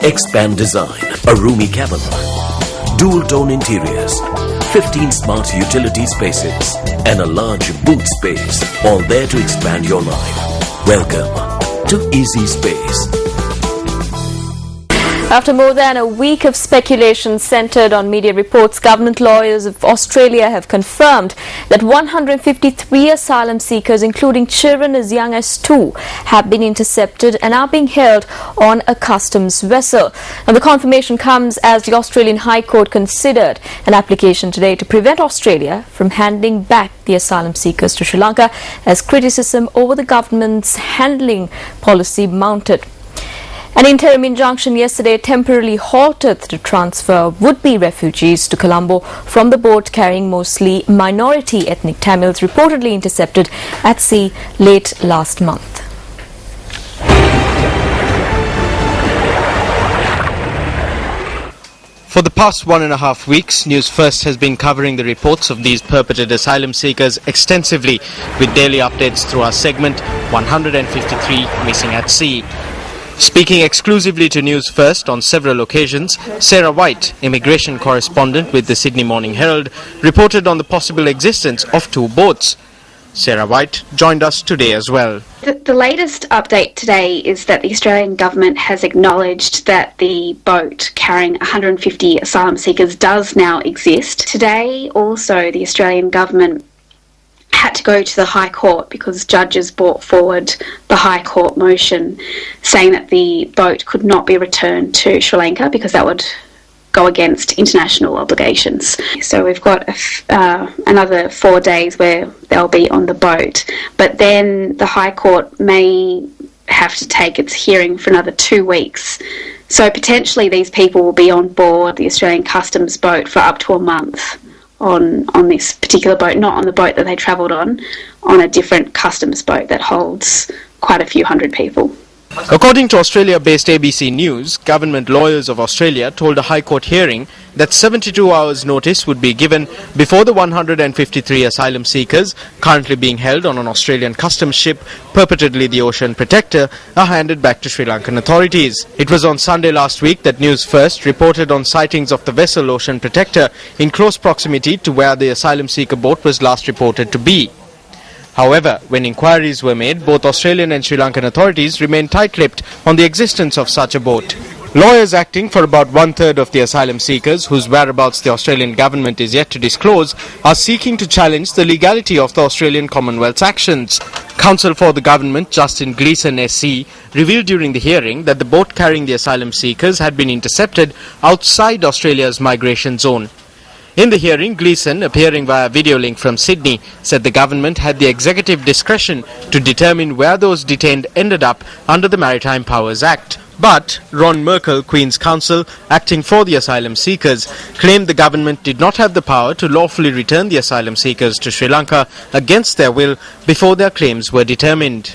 Expand design, a roomy cabin, dual-tone interiors, 15 smart utility spaces, and a large boot space, all there to expand your life. Welcome to Easy Space. After more than a week of speculation centred on media reports, government lawyers of Australia have confirmed that 153 asylum seekers, including children as young as 2, have been intercepted and are being held on a customs vessel. And the confirmation comes as the Australian High Court considered an application today to prevent Australia from handing back the asylum seekers to Sri Lanka, as criticism over the government's handling policy mounted. An interim injunction yesterday temporarily halted the transfer of would-be refugees to Colombo from the boat carrying mostly minority ethnic Tamils reportedly intercepted at sea late last month. For the past 1.5 weeks, Newsfirst has been covering the reports of these purported asylum seekers extensively, with daily updates through our segment 153 Missing at Sea. Speaking exclusively to Newsfirst on several occasions, Sarah White, immigration correspondent with the Sydney Morning Herald, reported on the possible existence of 2 boats. Sarah White joined us today as well. The latest update today is that the Australian government has acknowledged that the boat carrying 150 asylum seekers does now exist. Today also the Australian government had to go to the High Court because judges brought forward the High Court motion saying that the boat could not be returned to Sri Lanka because that would go against international obligations. So we've got another 4 days where they'll be on the boat, but then the High Court may have to take its hearing for another 2 weeks. So potentially these people will be on board the Australian Customs boat for up to a month. On this particular boat, not on the boat that they travelled on a different customs boat that holds quite a few hundred people. According to Australia-based ABC News, government lawyers of Australia told a High Court hearing that 72 hours notice would be given before the 153 asylum seekers currently being held on an Australian customs ship, purportedly the Ocean Protector, are handed back to Sri Lankan authorities. It was on Sunday last week that Newsfirst reported on sightings of the vessel Ocean Protector in close proximity to where the asylum seeker boat was last reported to be. However, when inquiries were made, both Australian and Sri Lankan authorities remained tight-lipped on the existence of such a boat. Lawyers acting for about 1/3 of the asylum seekers, whose whereabouts the Australian government is yet to disclose, are seeking to challenge the legality of the Australian Commonwealth's actions. Counsel for the government, Justin Gleeson SC, revealed during the hearing that the boat carrying the asylum seekers had been intercepted outside Australia's migration zone. In the hearing, Gleeson, appearing via video link from Sydney, said the government had the executive discretion to determine where those detained ended up under the Maritime Powers Act. But Ron Merkel, Queen's Counsel, acting for the asylum seekers, claimed the government did not have the power to lawfully return the asylum seekers to Sri Lanka against their will before their claims were determined.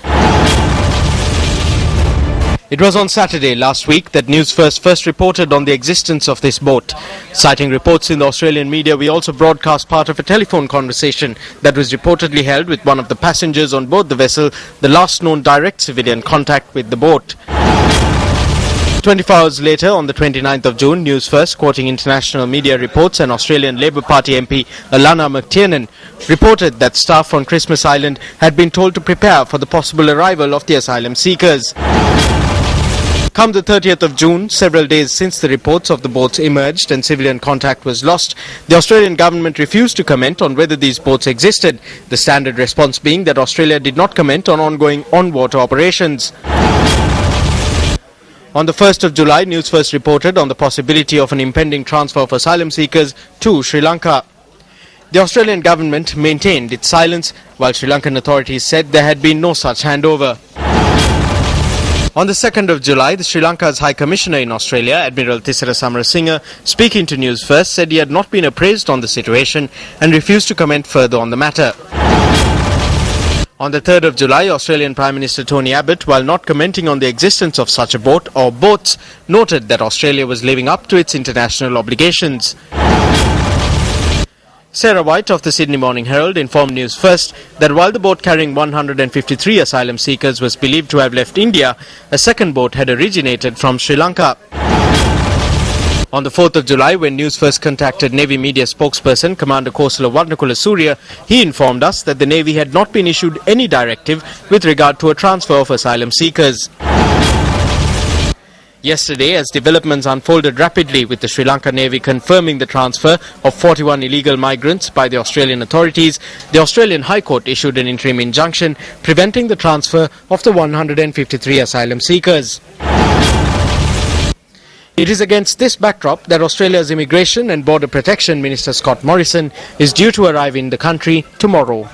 It was on Saturday last week that Newsfirst first reported on the existence of this boat. Citing reports in the Australian media, we also broadcast part of a telephone conversation that was reportedly held with one of the passengers on board the vessel, the last known direct civilian contact with the boat. 24 hours later, on the 29th of June, Newsfirst, quoting international media reports and Australian Labour Party MP Alana McTiernan, reported that staff on Christmas Island had been told to prepare for the possible arrival of the asylum seekers. Come the 30th of June, several days since the reports of the boats emerged and civilian contact was lost, the Australian government refused to comment on whether these boats existed, the standard response being that Australia did not comment on ongoing on-water operations. On the 1st of July, Newsfirst reported on the possibility of an impending transfer of asylum seekers to Sri Lanka. The Australian government maintained its silence, while Sri Lankan authorities said there had been no such handover. On the 2nd of July, the Sri Lanka's High Commissioner in Australia, Admiral Thisara Samarasinha, speaking to Newsfirst, said he had not been appraised on the situation and refused to comment further on the matter. On the 3rd of July, Australian Prime Minister Tony Abbott, while not commenting on the existence of such a boat or boats, noted that Australia was living up to its international obligations. Sarah White of the Sydney Morning Herald informed Newsfirst that while the boat carrying 153 asylum seekers was believed to have left India, a second boat had originated from Sri Lanka. On the 4th of July, when Newsfirst contacted Navy media spokesperson Commander Kosala Varnakula Surya, he informed us that the Navy had not been issued any directive with regard to a transfer of asylum seekers. Yesterday, as developments unfolded rapidly with the Sri Lanka Navy confirming the transfer of 41 illegal migrants by the Australian authorities, the Australian High Court issued an interim injunction preventing the transfer of the 153 asylum seekers. It is against this backdrop that Australia's Immigration and Border Protection Minister Scott Morrison is due to arrive in the country tomorrow.